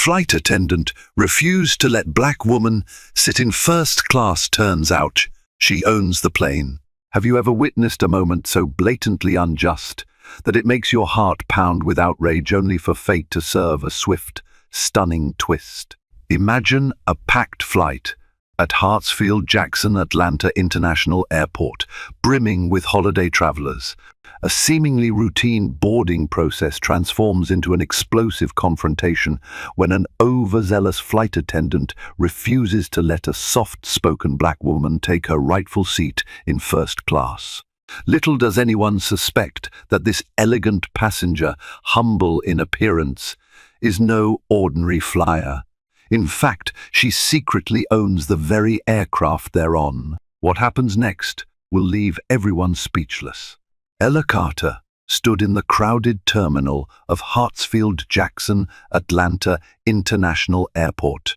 flight attendant refused to let black woman sit in first class. Turns out she owns the plane. Have you ever witnessed a moment so blatantly unjust that it makes your heart pound with outrage only for fate to serve a swift, stunning twist? Imagine a packed flight at Hartsfield-Jackson Atlanta International Airport, brimming with holiday travelers. A seemingly routine boarding process transforms into an explosive confrontation when an overzealous flight attendant refuses to let a soft-spoken black woman take her rightful seat in first class. Little does anyone suspect that this elegant passenger, humble in appearance, is no ordinary flyer. In fact, she secretly owns the very aircraft they're on. What happens next will leave everyone speechless. Ella Carter stood in the crowded terminal of Hartsfield-Jackson Atlanta International Airport,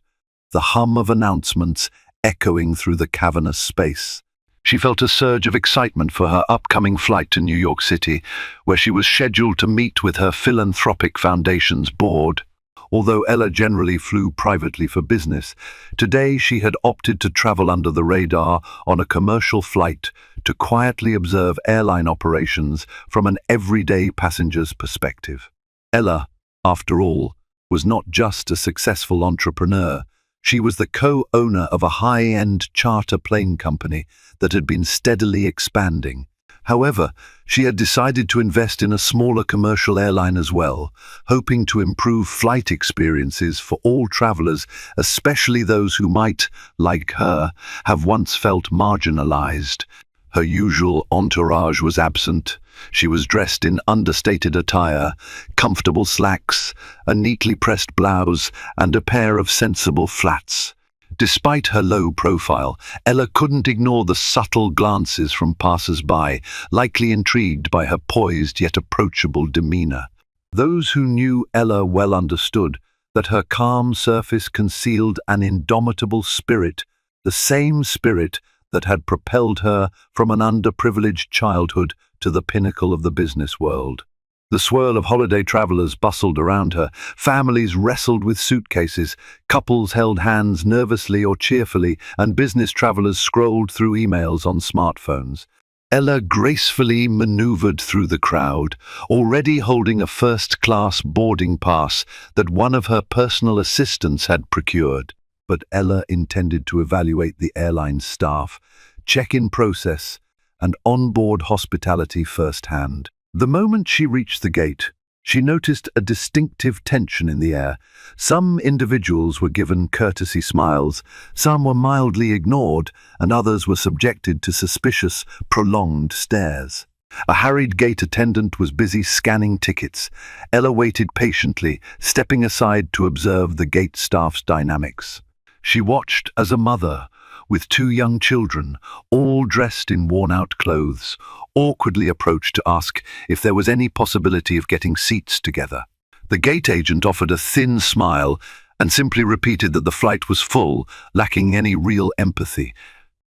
the hum of announcements echoing through the cavernous space. She felt a surge of excitement for her upcoming flight to New York City, where she was scheduled to meet with her philanthropic foundation's board. Although Ella generally flew privately for business, today she had opted to travel under the radar on a commercial flight to quietly observe airline operations from an everyday passenger's perspective. Ella, after all, was not just a successful entrepreneur. She was the co-owner of a high-end charter plane company that had been steadily expanding. However, she had decided to invest in a smaller commercial airline as well, hoping to improve flight experiences for all travelers, especially those who might, like her, have once felt marginalized. Her usual entourage was absent. She was dressed in understated attire, comfortable slacks, a neatly pressed blouse, and a pair of sensible flats. Despite her low profile, Ella couldn't ignore the subtle glances from passers-by, likely intrigued by her poised yet approachable demeanor. Those who knew Ella well understood that her calm surface concealed an indomitable spirit, the same spirit that had propelled her from an underprivileged childhood to the pinnacle of the business world. The swirl of holiday travelers bustled around her. Families wrestled with suitcases, couples held hands nervously or cheerfully, and business travelers scrolled through emails on smartphones. Ella gracefully maneuvered through the crowd, already holding a first-class boarding pass that one of her personal assistants had procured. But Ella intended to evaluate the airline's staff, check-in process, and onboard hospitality firsthand. The moment she reached the gate, she noticed a distinctive tension in the air. Some individuals were given courtesy smiles, some were mildly ignored, and others were subjected to suspicious, prolonged stares. A harried gate attendant was busy scanning tickets. Ella waited patiently, stepping aside to observe the gate staff's dynamics. She watched as a mother, with two young children, all dressed in worn-out clothes, awkwardly approached to ask if there was any possibility of getting seats together. The gate agent offered a thin smile and simply repeated that the flight was full, lacking any real empathy.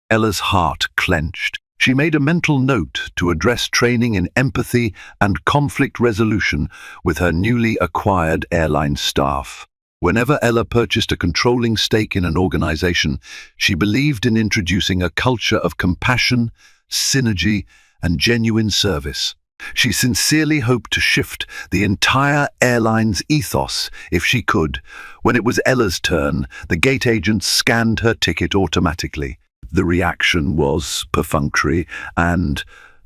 Ella's heart clenched. She made a mental note to address training in empathy and conflict resolution with her newly acquired airline staff. Whenever Ella purchased a controlling stake in an organization, she believed in introducing a culture of compassion, synergy, and genuine service. She sincerely hoped to shift the entire airline's ethos if she could. When it was Ella's turn, the gate agent scanned her ticket automatically. The reaction was perfunctory and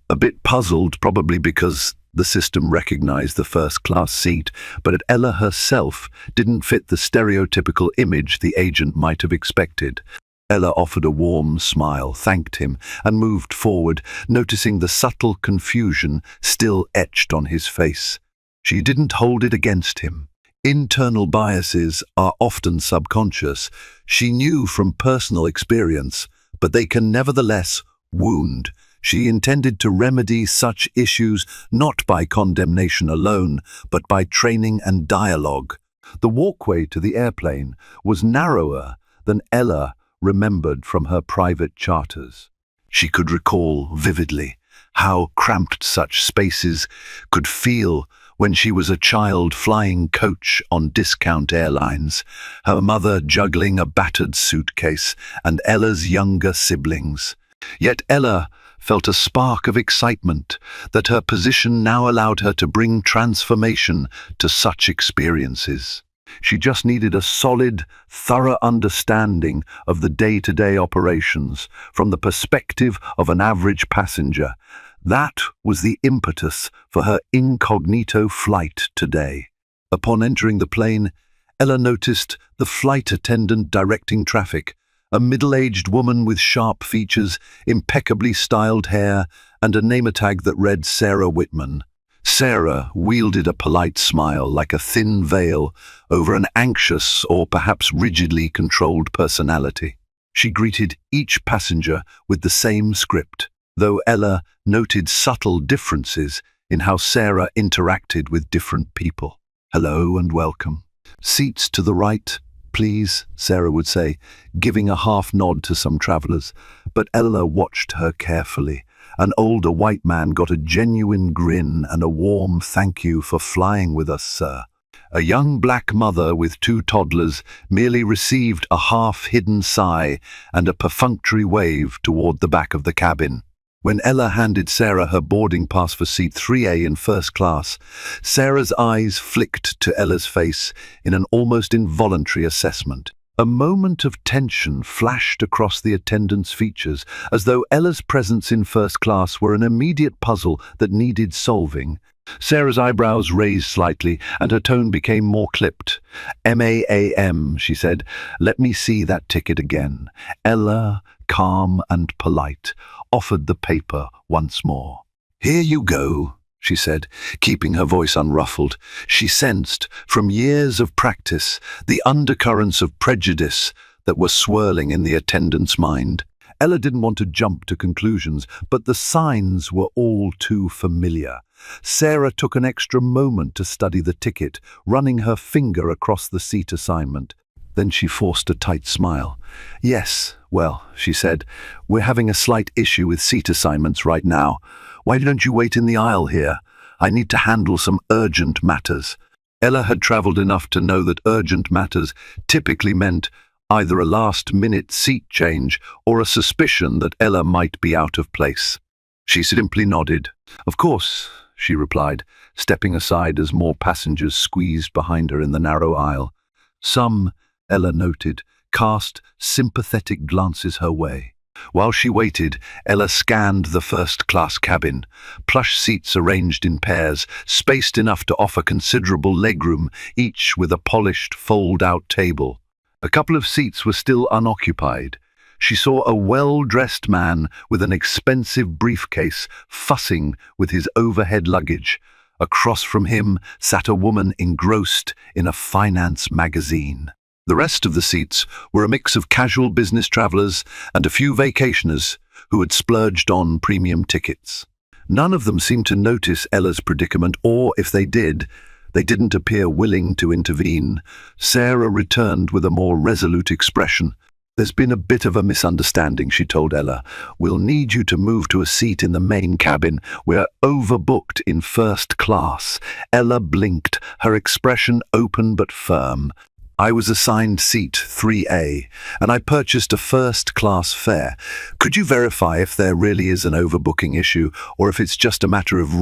a bit puzzled, probably because the system recognized the first-class seat, but Ella herself didn't fit the stereotypical image the agent might have expected. Ella offered a warm smile, thanked him, and moved forward, noticing the subtle confusion still etched on his face. She didn't hold it against him. Internal biases are often subconscious, she knew from personal experience, but they can nevertheless wound. She intended to remedy such issues not by condemnation alone, but by training and dialogue. The walkway to the airplane was narrower than Ella remembered from her private charters. She could recall vividly how cramped such spaces could feel when she was a child flying coach on discount airlines, her mother juggling a battered suitcase, and Ella's younger siblings. Yet Ella felt a spark of excitement that her position now allowed her to bring transformation to such experiences. She just needed a solid, thorough understanding of the day-to-day operations from the perspective of an average passenger. That was the impetus for her incognito flight today. Upon entering the plane, Ella noticed the flight attendant directing traffic, a middle-aged woman with sharp features, impeccably styled hair, and a name tag that read Sarah Whitman. Sarah wielded a polite smile like a thin veil over an anxious or perhaps rigidly controlled personality. She greeted each passenger with the same script, though Ella noted subtle differences in how Sarah interacted with different people. "Hello and welcome. Seats to the right, please," Sarah would say, giving a half nod to some travelers. But Ella watched her carefully. An older white man got a genuine grin and a warm "Thank you for flying with us, sir." A young black mother with 2 toddlers merely received a half-hidden sigh and a perfunctory wave toward the back of the cabin. When Ella handed Sarah her boarding pass for seat 3A in first class, Sarah's eyes flicked to Ella's face in an almost involuntary assessment. A moment of tension flashed across the attendant's features, as though Ella's presence in first class were an immediate puzzle that needed solving. Sarah's eyebrows raised slightly, and her tone became more clipped. "MAAM, she said. "Let me see that ticket again." Ella, calm and polite, offered the paper once more. "Here you go," she said, keeping her voice unruffled. She sensed, from years of practice, the undercurrents of prejudice that were swirling in the attendant's mind. Ella didn't want to jump to conclusions, but the signs were all too familiar. Sarah took an extra moment to study the ticket, running her finger across the seat assignment. Then she forced a tight smile. "Yes, well," she said, "we're having a slight issue with seat assignments right now. Why don't you wait in the aisle here? I need to handle some urgent matters." Ella had traveled enough to know that urgent matters typically meant either a last-minute seat change or a suspicion that Ella might be out of place. She simply nodded. "Of course," she replied, stepping aside as more passengers squeezed behind her in the narrow aisle. Some, Ella noted, cast sympathetic glances her way. While she waited, Ella scanned the first-class cabin. Plush seats arranged in pairs, spaced enough to offer considerable legroom, each with a polished fold-out table. A couple of seats were still unoccupied. She saw a well-dressed man with an expensive briefcase fussing with his overhead luggage. Across from him sat a woman engrossed in a finance magazine. The rest of the seats were a mix of casual business travelers and a few vacationers who had splurged on premium tickets. None of them seemed to notice Ella's predicament, or if they did, they didn't appear willing to intervene. Sarah returned with a more resolute expression. "There's been a bit of a misunderstanding," she told Ella. "We'll need you to move to a seat in the main cabin. We're overbooked in first class." Ella blinked, her expression open but firm. "I was assigned seat 3A, and I purchased a first-class fare. Could you verify if there really is an overbooking issue, or if it's just a matter of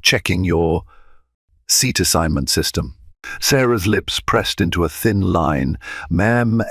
checking your seat assignment system?" Sarah's lips pressed into a thin line. "Ma'am,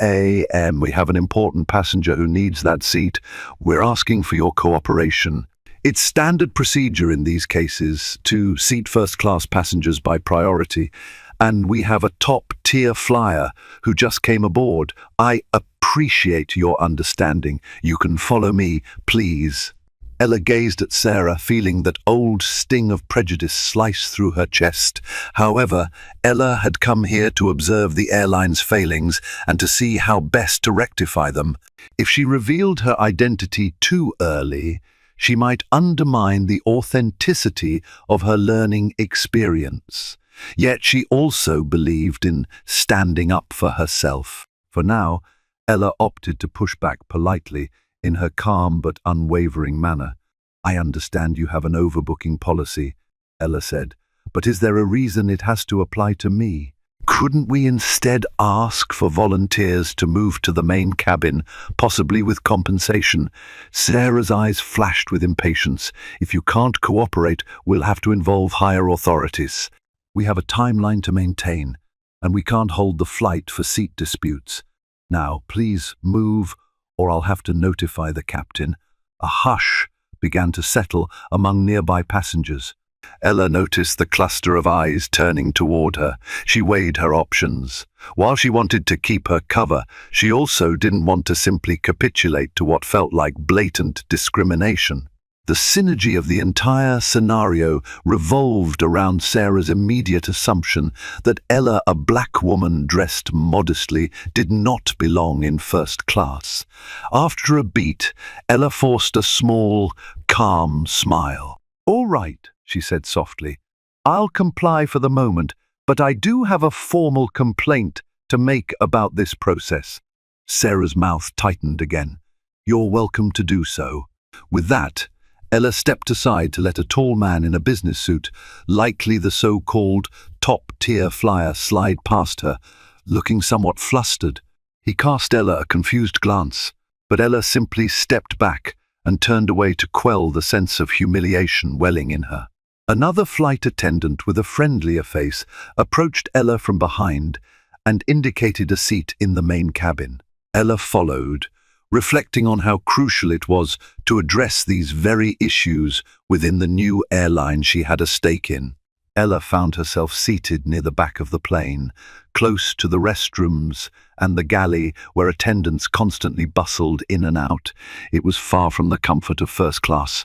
we have an important passenger who needs that seat. We're asking for your cooperation. It's standard procedure in these cases to seat first-class passengers by priority, and we have a top-tier flyer who just came aboard. I appreciate your understanding. You can follow me, please." Ella gazed at Sarah, feeling that old sting of prejudice slice through her chest. However, Ella had come here to observe the airline's failings and to see how best to rectify them. If she revealed her identity too early, she might undermine the authenticity of her learning experience. Yet she also believed in standing up for herself. For now, Ella opted to push back politely, in her calm but unwavering manner. "I understand you have an overbooking policy," Ella said. But is there a reason it has to apply to me? Couldn't we instead ask for volunteers to move to the main cabin, possibly with compensation? Sarah's eyes flashed with impatience. If you can't cooperate, we'll have to involve higher authorities. We have a timeline to maintain, and we can't hold the flight for seat disputes. Now, please move, or I'll have to notify the captain. A hush began to settle among nearby passengers. Ella noticed the cluster of eyes turning toward her. She weighed her options. While she wanted to keep her cover, she also didn't want to simply capitulate to what felt like blatant discrimination. The synergy of the entire scenario revolved around Sarah's immediate assumption that Ella, a black woman dressed modestly, did not belong in first class. After a beat, Ella forced a small, calm smile. "All right," she said softly. "I'll comply for the moment, but I do have a formal complaint to make about this process." Sarah's mouth tightened again. "You're welcome to do so." With that, Ella stepped aside to let a tall man in a business suit, likely the so-called top-tier flyer, slide past her, looking somewhat flustered. He cast Ella a confused glance, but Ella simply stepped back and turned away to quell the sense of humiliation welling in her. Another flight attendant with a friendlier face approached Ella from behind and indicated a seat in the main cabin. Ella followed, reflecting on how crucial it was to address these very issues within the new airline she had a stake in. Ella found herself seated near the back of the plane, close to the restrooms and the galley where attendants constantly bustled in and out. It was far from the comfort of first class.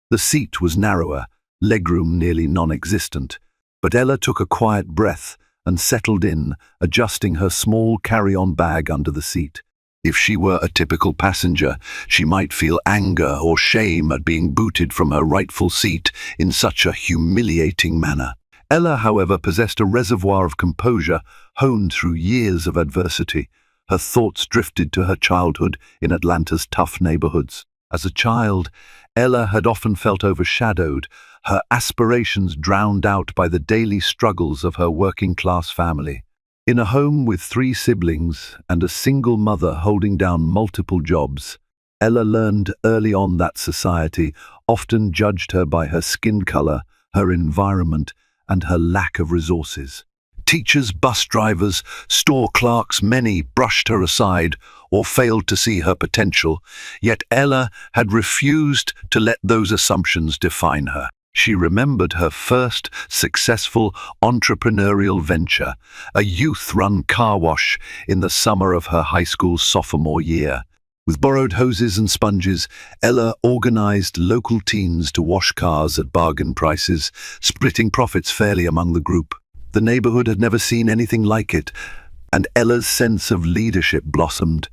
The seat was narrower, legroom nearly non-existent, but Ella took a quiet breath and settled in, adjusting her small carry-on bag under the seat. If she were a typical passenger, she might feel anger or shame at being booted from her rightful seat in such a humiliating manner. Ella, however, possessed a reservoir of composure honed through years of adversity. Her thoughts drifted to her childhood in Atlanta's tough neighborhoods. As a child, Ella had often felt overshadowed, her aspirations drowned out by the daily struggles of her working-class family. In a home with 3 siblings and a single mother holding down multiple jobs, Ella learned early on that society often judged her by her skin color, her environment, and her lack of resources. Teachers, bus drivers, store clerks, many brushed her aside or failed to see her potential, yet Ella had refused to let those assumptions define her. She remembered her first successful entrepreneurial venture, a youth-run car wash in the summer of her high school sophomore year. With borrowed hoses and sponges, Ella organized local teens to wash cars at bargain prices, splitting profits fairly among the group. The neighborhood had never seen anything like it, and Ella's sense of leadership blossomed.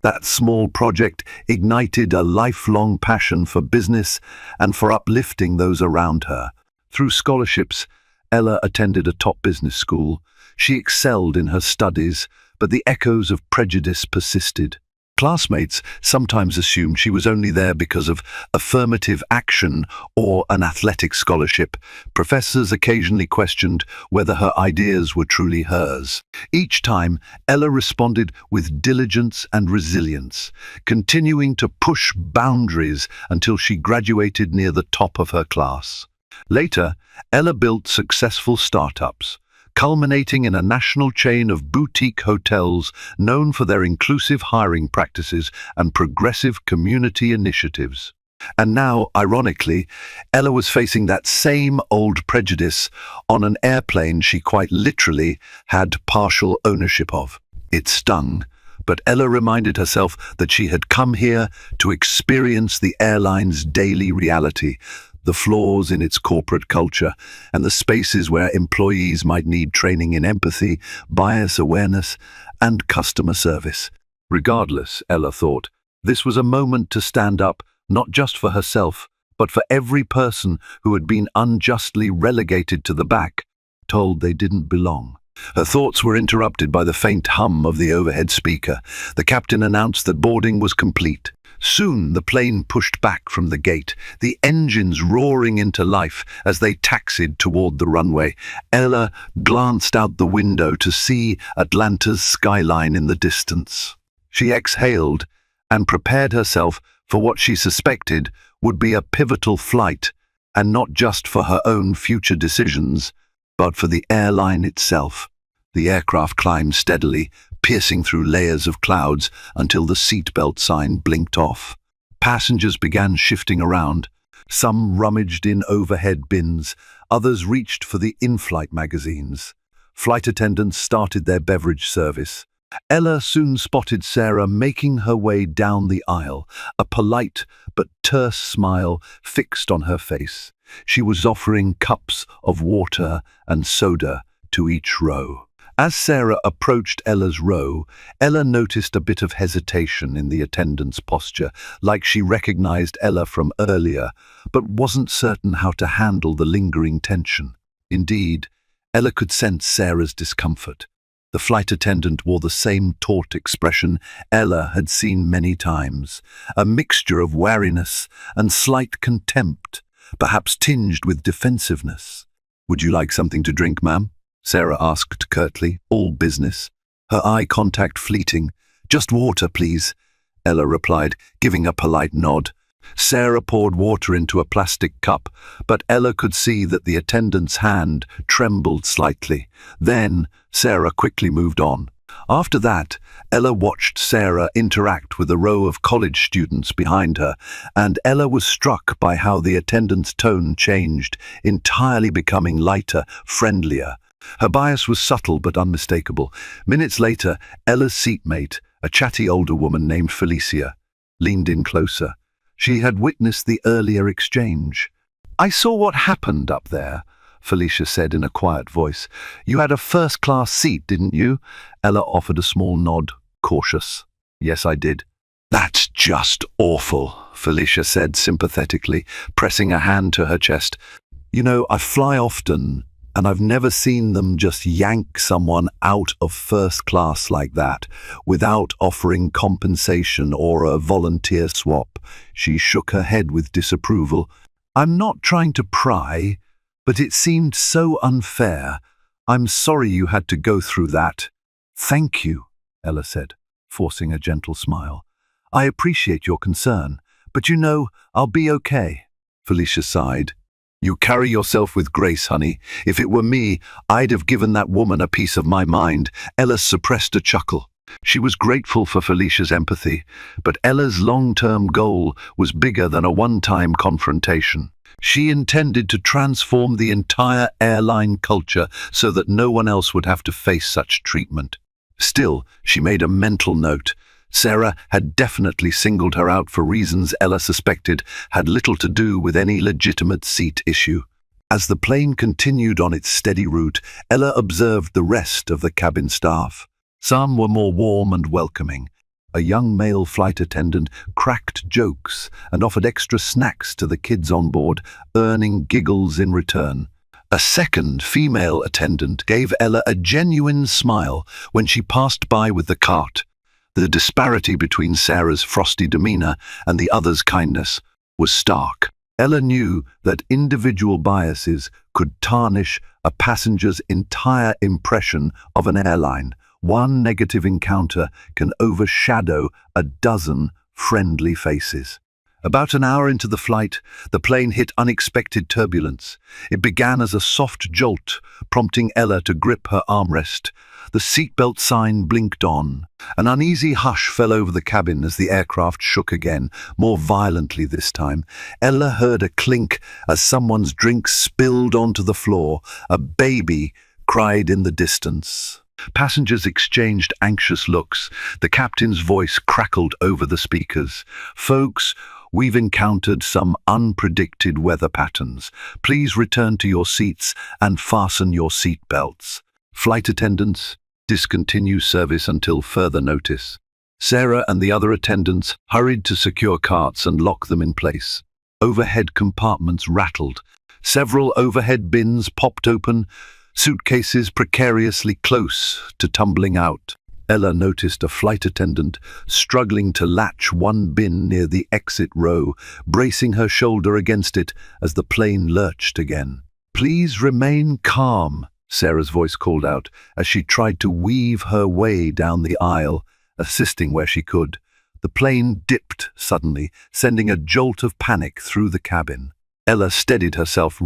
That small project ignited a lifelong passion for business and for uplifting those around her. Through scholarships, Ella attended a top business school. She excelled in her studies, but the echoes of prejudice persisted. Classmates sometimes assumed she was only there because of affirmative action or an athletic scholarship. Professors occasionally questioned whether her ideas were truly hers. Each time, Ella responded with diligence and resilience, continuing to push boundaries until she graduated near the top of her class. Later, Ella built successful startups, culminating in a national chain of boutique hotels known for their inclusive hiring practices and progressive community initiatives. And now, ironically, Ella was facing that same old prejudice on an airplane she quite literally had partial ownership of. It stung, but Ella reminded herself that she had come here to experience the airline's daily reality, the flaws in its corporate culture, and the spaces where employees might need training in empathy, bias awareness, and customer service. Regardless, Ella thought, this was a moment to stand up, not just for herself, but for every person who had been unjustly relegated to the back, told they didn't belong. Her thoughts were interrupted by the faint hum of the overhead speaker. The captain announced that boarding was complete. Soon the plane pushed back from the gate, the engines roaring into life as they taxied toward the runway. Ella glanced out the window to see Atlanta's skyline in the distance. She exhaled and prepared herself for what she suspected would be a pivotal flight, and not just for her own future decisions, but for the airline itself. The aircraft climbed steadily, piercing through layers of clouds until the seatbelt sign blinked off. Passengers began shifting around. Some rummaged in overhead bins, others reached for the in-flight magazines. Flight attendants started their beverage service. Ella soon spotted Sarah making her way down the aisle, a polite but terse smile fixed on her face. She was offering cups of water and soda to each row. As Sarah approached Ella's row, Ella noticed a bit of hesitation in the attendant's posture, like she recognized Ella from earlier, but wasn't certain how to handle the lingering tension. Indeed, Ella could sense Sarah's discomfort. The flight attendant wore the same taut expression Ella had seen many times, a mixture of wariness and slight contempt, perhaps tinged with defensiveness. "Would you like something to drink, ma'am?" Sarah asked curtly, all business. Her eye contact fleeting. "Just water, please," Ella replied, giving a polite nod. Sarah poured water into a plastic cup, but Ella could see that the attendant's hand trembled slightly. Then Sarah quickly moved on. After that, Ella watched Sarah interact with a row of college students behind her, and Ella was struck by how the attendant's tone changed, entirely becoming lighter, friendlier. Her bias was subtle but unmistakable. Minutes later, Ella's seatmate, a chatty older woman named Felicia, leaned in closer. She had witnessed the earlier exchange. "I saw what happened up there," Felicia said in a quiet voice. "You had a first-class seat, didn't you?" Ella offered a small nod, cautious. "Yes, I did." "That's just awful," Felicia said sympathetically, pressing a hand to her chest. "You know, I fly often, and I've never seen them just yank someone out of first class like that, without offering compensation or a volunteer swap." She shook her head with disapproval. "I'm not trying to pry, but it seemed so unfair. I'm sorry you had to go through that." "Thank you," Ella said, forcing a gentle smile. "I appreciate your concern, but you know, I'll be okay." Felicia sighed. "You carry yourself with grace, honey. If it were me, I'd have given that woman a piece of my mind." Ella suppressed a chuckle. She was grateful for Felicia's empathy, but Ella's long-term goal was bigger than a one-time confrontation. She intended to transform the entire airline culture so that no one else would have to face such treatment. Still, she made a mental note. Sarah had definitely singled her out for reasons Ella suspected had little to do with any legitimate seat issue. As the plane continued on its steady route, Ella observed the rest of the cabin staff. Some were more warm and welcoming. A young male flight attendant cracked jokes and offered extra snacks to the kids on board, earning giggles in return. A second female attendant gave Ella a genuine smile when she passed by with the cart. The disparity between Sarah's frosty demeanor and the other's kindness was stark. Ella knew that individual biases could tarnish a passenger's entire impression of an airline. One negative encounter can overshadow a dozen friendly faces. About an hour into the flight, the plane hit unexpected turbulence. It began as a soft jolt, prompting Ella to grip her armrest. The seatbelt sign blinked on. An uneasy hush fell over the cabin as the aircraft shook again, more violently this time. Ella heard a clink as someone's drink spilled onto the floor. A baby cried in the distance. Passengers exchanged anxious looks. The captain's voice crackled over the speakers. "Folks, we've encountered some unpredicted weather patterns. Please return to your seats and fasten your seat belts. Flight attendants, discontinue service until further notice." Sarah and the other attendants hurried to secure carts and lock them in place. Overhead compartments rattled. Several overhead bins popped open, suitcases precariously close to tumbling out. Ella noticed a flight attendant struggling to latch one bin near the exit row, bracing her shoulder against it as the plane lurched again. "Please remain calm," Sarah's voice called out as she tried to weave her way down the aisle, assisting where she could. The plane dipped suddenly, sending a jolt of panic through the cabin. Ella steadied herself,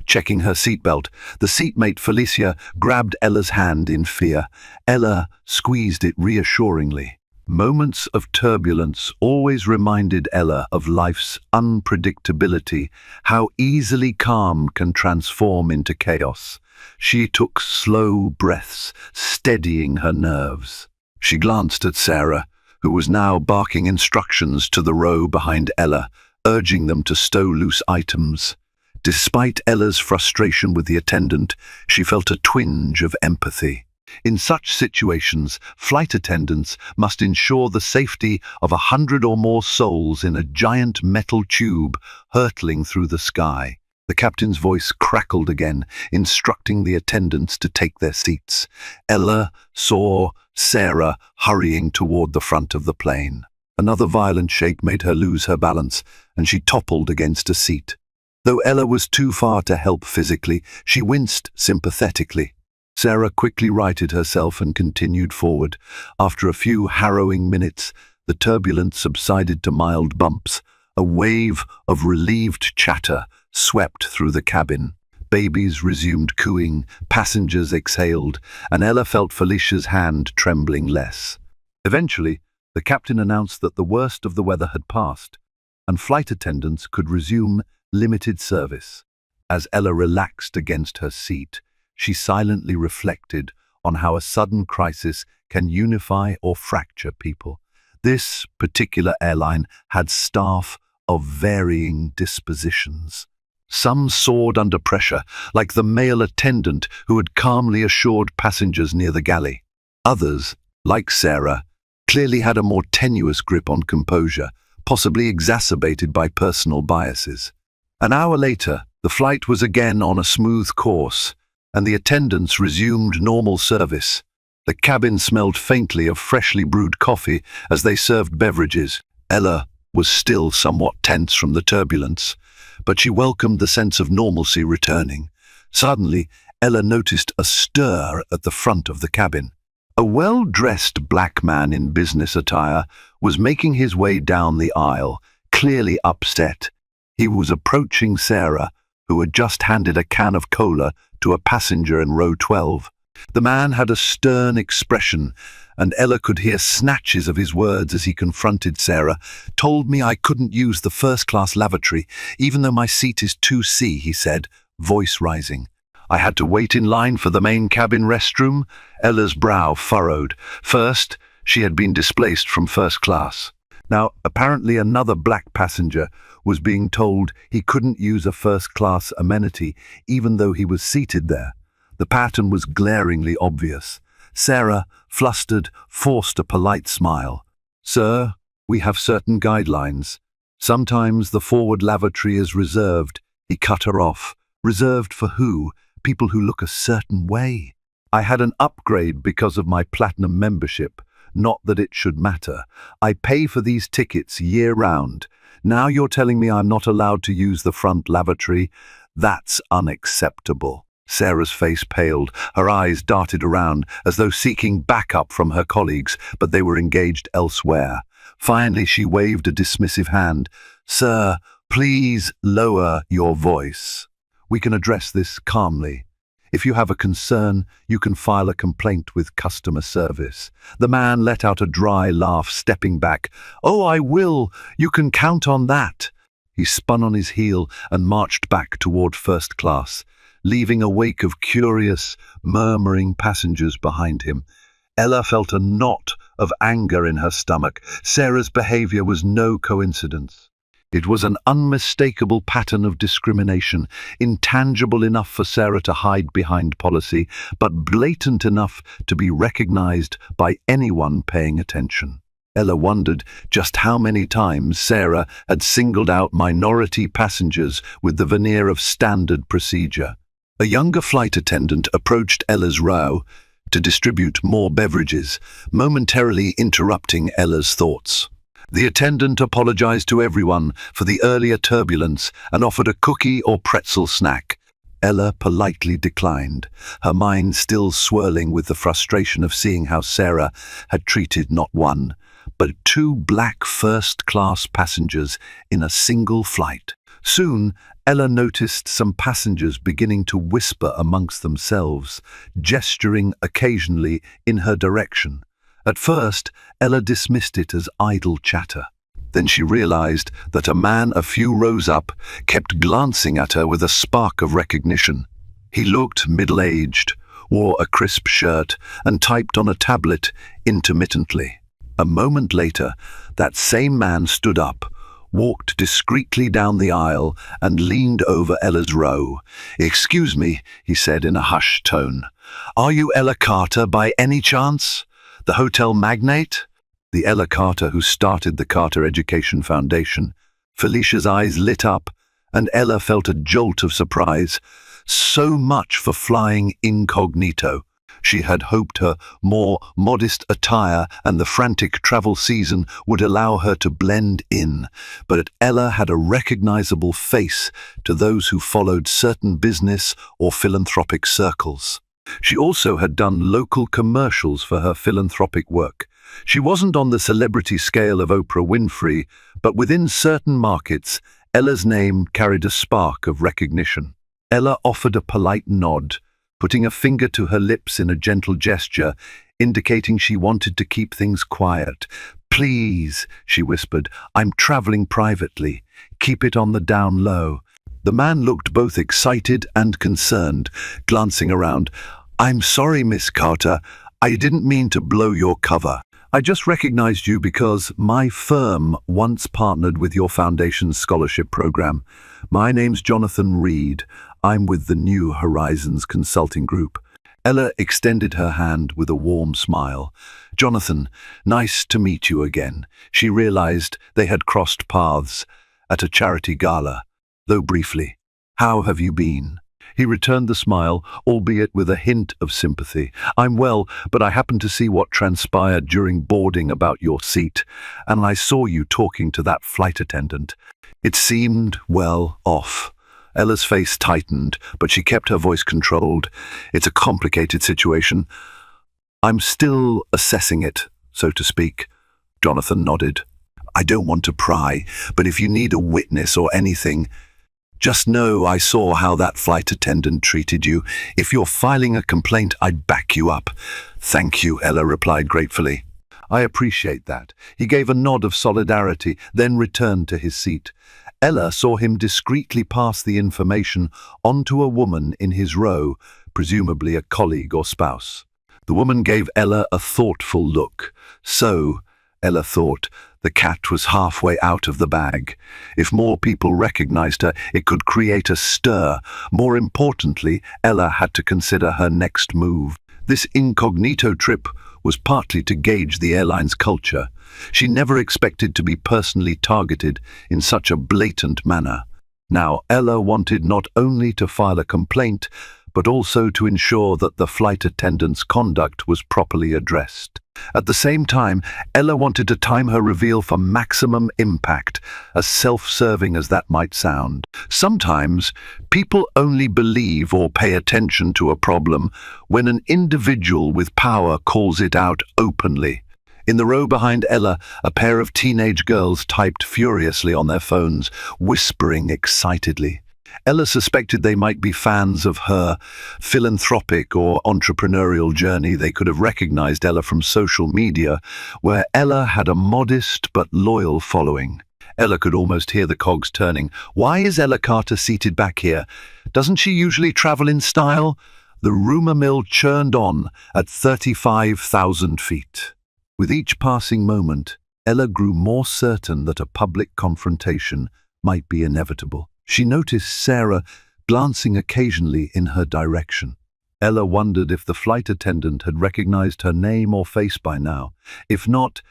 checking her seatbelt. The seatmate Felicia grabbed Ella's hand in fear. Ella squeezed it reassuringly. Moments of turbulence always reminded Ella of life's unpredictability, how easily calm can transform into chaos. She took slow breaths, steadying her nerves. She glanced at Sarah, who was now barking instructions to the row behind Ella, urging them to stow loose items. Despite Ella's frustration with the attendant, she felt a twinge of empathy. In such situations, flight attendants must ensure the safety of 100 or more souls in a giant metal tube hurtling through the sky. The captain's voice crackled again, instructing the attendants to take their seats. Ella saw Sarah hurrying toward the front of the plane. Another violent shake made her lose her balance, and she toppled against a seat. Though Ella was too far to help physically, she winced sympathetically. Sarah quickly righted herself and continued forward. After a few harrowing minutes, the turbulence subsided to mild bumps. A wave of relieved chatter swept through the cabin. Babies resumed cooing, passengers exhaled, and Ella felt Felicia's hand trembling less. Eventually, the captain announced that the worst of the weather had passed, and flight attendants could resume limited service. As Ella relaxed against her seat, she silently reflected on how a sudden crisis can unify or fracture people. This particular airline had staff of varying dispositions. Some soared under pressure, like the male attendant who had calmly assured passengers near the galley. Others, like Sarah, clearly had a more tenuous grip on composure, possibly exacerbated by personal biases. An hour later, the flight was again on a smooth course, and the attendants resumed normal service. The cabin smelled faintly of freshly brewed coffee as they served beverages. Ella was still somewhat tense from the turbulence, but she welcomed the sense of normalcy returning. Suddenly, Ella noticed a stir at the front of the cabin. A well-dressed black man in business attire was making his way down the aisle, clearly upset. He was approaching Sarah, who had just handed a can of cola to a passenger in row 12. The man had a stern expression, and Ella could hear snatches of his words as he confronted Sarah. "Told me I couldn't use the first-class lavatory, even though my seat is 2C, he said, voice rising. I had to wait in line for the main cabin restroom." Ella's brow furrowed. First, she had been displaced from first class. Now, apparently another black passenger was being told he couldn't use a first-class amenity, even though he was seated there. The pattern was glaringly obvious. Sarah, flustered, forced a polite smile. "Sir, we have certain guidelines. Sometimes the forward lavatory is reserved." He cut her off. "Reserved for who? People who look a certain way. I had an upgrade because of my platinum membership. Not that it should matter. I pay for these tickets year-round. Now you're telling me I'm not allowed to use the front lavatory? That's unacceptable." Sarah's face paled. Her eyes darted around as though seeking backup from her colleagues, but they were engaged elsewhere. Finally, she waved a dismissive hand. "Sir, please lower your voice. We can address this calmly. If you have a concern, you can file a complaint with customer service." The man let out a dry laugh, stepping back. "Oh, I will. You can count on that." He spun on his heel and marched back toward first class, leaving a wake of curious, murmuring passengers behind him. Ella felt a knot of anger in her stomach. Sarah's behavior was no coincidence. It was an unmistakable pattern of discrimination, intangible enough for Sarah to hide behind policy, but blatant enough to be recognized by anyone paying attention. Ella wondered just how many times Sarah had singled out minority passengers with the veneer of standard procedure. A younger flight attendant approached Ella's row, to distribute more beverages, momentarily interrupting Ella's thoughts. The attendant apologized to everyone for the earlier turbulence and offered a cookie or pretzel snack. Ella politely declined, her mind still swirling with the frustration of seeing how Sarah had treated not one, but two black first-class passengers in a single flight. Soon, Ella noticed some passengers beginning to whisper amongst themselves, gesturing occasionally in her direction. At first, Ella dismissed it as idle chatter. Then she realized that a man a few rows up kept glancing at her with a spark of recognition. He looked middle-aged, wore a crisp shirt, and typed on a tablet intermittently. A moment later, that same man stood up, walked discreetly down the aisle, and leaned over Ella's row. "Excuse me," he said in a hushed tone. "Are you Ella Carter by any chance? The hotel magnate?" The Ella Carter who started the Carter Education Foundation. Felicia's eyes lit up, and Ella felt a jolt of surprise. So much for flying incognito. She had hoped her more modest attire and the frantic travel season would allow her to blend in, but Ella had a recognizable face to those who followed certain business or philanthropic circles. She also had done local commercials for her philanthropic work. She wasn't on the celebrity scale of Oprah Winfrey, but within certain markets, Ella's name carried a spark of recognition. Ella offered a polite nod, putting a finger to her lips in a gentle gesture, indicating she wanted to keep things quiet. "Please," she whispered, "I'm traveling privately. Keep it on the down low." The man looked both excited and concerned, glancing around. "I'm sorry, Miss Carter. I didn't mean to blow your cover. I just recognized you because my firm once partnered with your foundation's scholarship program. My name's Jonathan Reed. I'm with the New Horizons Consulting Group." Ella extended her hand with a warm smile. "Jonathan, nice to meet you again." She realized they had crossed paths at a charity gala, though briefly. "How have you been?" He returned the smile, albeit with a hint of sympathy. "I'm well, but I happened to see what transpired during boarding about your seat, and I saw you talking to that flight attendant. It seemed, well, off." Ella's face tightened, but she kept her voice controlled. "It's a complicated situation. I'm still assessing it, so to speak." Jonathan nodded. "I don't want to pry, but if you need a witness or anything, just know I saw how that flight attendant treated you. If you're filing a complaint, I'd back you up." "Thank you," Ella replied gratefully. "I appreciate that." He gave a nod of solidarity, then returned to his seat. Ella saw him discreetly pass the information on to a woman in his row, presumably a colleague or spouse. The woman gave Ella a thoughtful look. So, Ella thought, the cat was halfway out of the bag. If more people recognized her, it could create a stir. More importantly, Ella had to consider her next move. This incognito trip was partly to gauge the airline's culture. She never expected to be personally targeted in such a blatant manner. Now, Ella wanted not only to file a complaint, but also to ensure that the flight attendant's conduct was properly addressed. At the same time, Ella wanted to time her reveal for maximum impact, as self-serving as that might sound. Sometimes, people only believe or pay attention to a problem when an individual with power calls it out openly. In the row behind Ella, a pair of teenage girls typed furiously on their phones, whispering excitedly. Ella suspected they might be fans of her philanthropic or entrepreneurial journey. They could have recognized Ella from social media, where Ella had a modest but loyal following. Ella could almost hear the cogs turning. Why is Ella Carter seated back here? Doesn't she usually travel in style? The rumor mill churned on at 35,000 feet. With each passing moment, Ella grew more certain that a public confrontation might be inevitable. She noticed Sarah glancing occasionally in her direction. Ella wondered if the flight attendant had recognized her name or face by now. If not,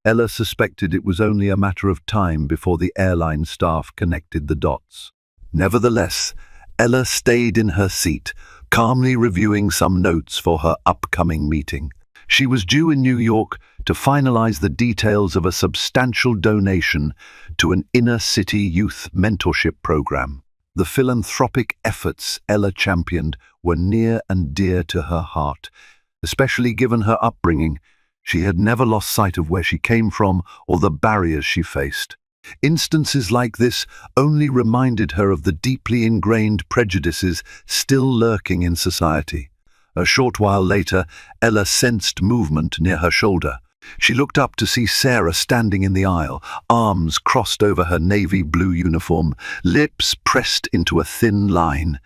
Ella suspected it was only a matter of time before the airline staff connected the dots. Nevertheless, Ella stayed in her seat, calmly reviewing some notes for her upcoming meeting. She was due in New York to finalize the details of a substantial donation to an inner-city youth mentorship program. The philanthropic efforts Ella championed were near and dear to her heart, especially given her upbringing. She had never lost sight of where she came from or the barriers she faced. Instances like this only reminded her of the deeply ingrained prejudices still lurking in society. A short while later, Ella sensed movement near her shoulder. She looked up to see Sarah standing in the aisle, arms crossed over her navy blue uniform, lips pressed into a thin line.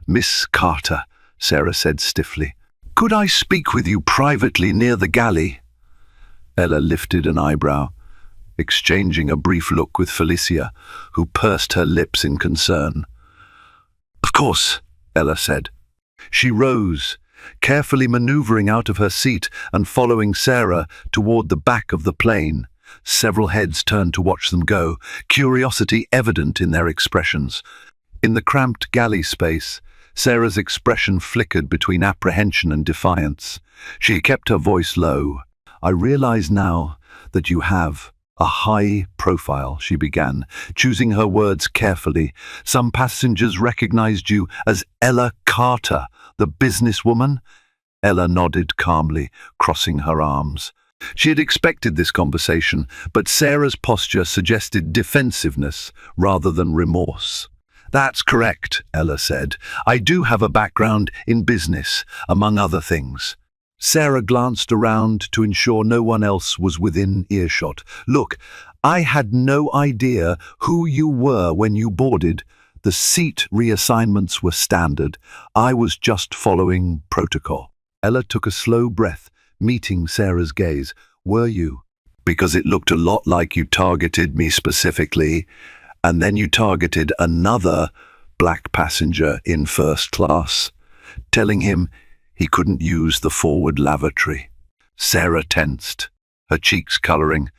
"Miss Carter," Sarah said stiffly, "could I speak with you privately near the galley?" Ella lifted an eyebrow, exchanging a brief look with Felicia, who pursed her lips in concern. "Of course," Ella said. She rose, carefully maneuvering out of her seat and following Sarah toward the back of the plane. Several heads turned to watch them go, curiosity evident in their expressions. In the cramped galley space, Sarah's expression flickered between apprehension and defiance. She kept her voice low. "I realize now that you have a high profile," she began, choosing her words carefully. "Some passengers recognized you as Ella Carter, the businesswoman?" Ella nodded calmly, crossing her arms. She had expected this conversation, but Sarah's posture suggested defensiveness rather than remorse. "That's correct," Ella said. "I do have a background in business, among other things." Sarah glanced around to ensure no one else was within earshot. "Look, I had no idea who you were when you boarded. The seat reassignments were standard. I was just following protocol." Ella took a slow breath, meeting Sarah's gaze. "Were you? Because it looked a lot like you targeted me specifically, and then you targeted another black passenger in first class, telling him he couldn't use the forward lavatory." Sarah tensed, her cheeks coloring.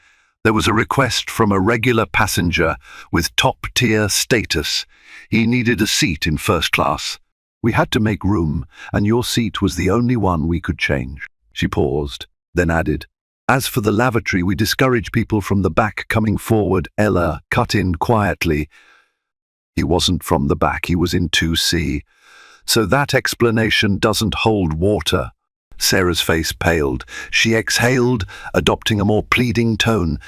There was a request from a regular passenger with top-tier status. He needed a seat in first class. We had to make room, and your seat was the only one we could change. She paused, then added, "As for the lavatory, we discourage people from the back coming forward." Ella cut in quietly. "He wasn't from the back, he was in 2C. So that explanation doesn't hold water." Sarah's face paled. She exhaled, adopting a more pleading tone.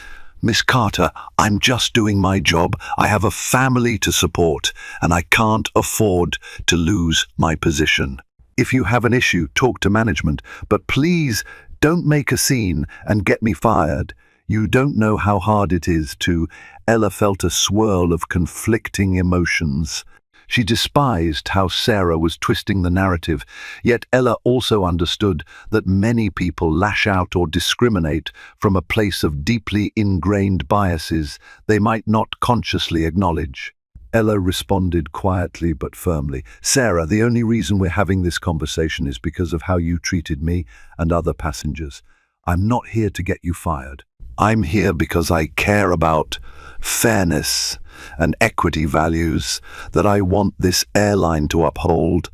"Miss Carter, I'm just doing my job. I have a family to support, and I can't afford to lose my position. If you have an issue, talk to management, but please don't make a scene and get me fired. You don't know how hard it is to..." Ella felt a swirl of conflicting emotions. She despised how Sarah was twisting the narrative, yet Ella also understood that many people lash out or discriminate from a place of deeply ingrained biases they might not consciously acknowledge. Ella responded quietly but firmly. "Sarah, the only reason we're having this conversation is because of how you treated me and other passengers. I'm not here to get you fired. I'm here because I care about fairness and equity values that I want this airline to uphold.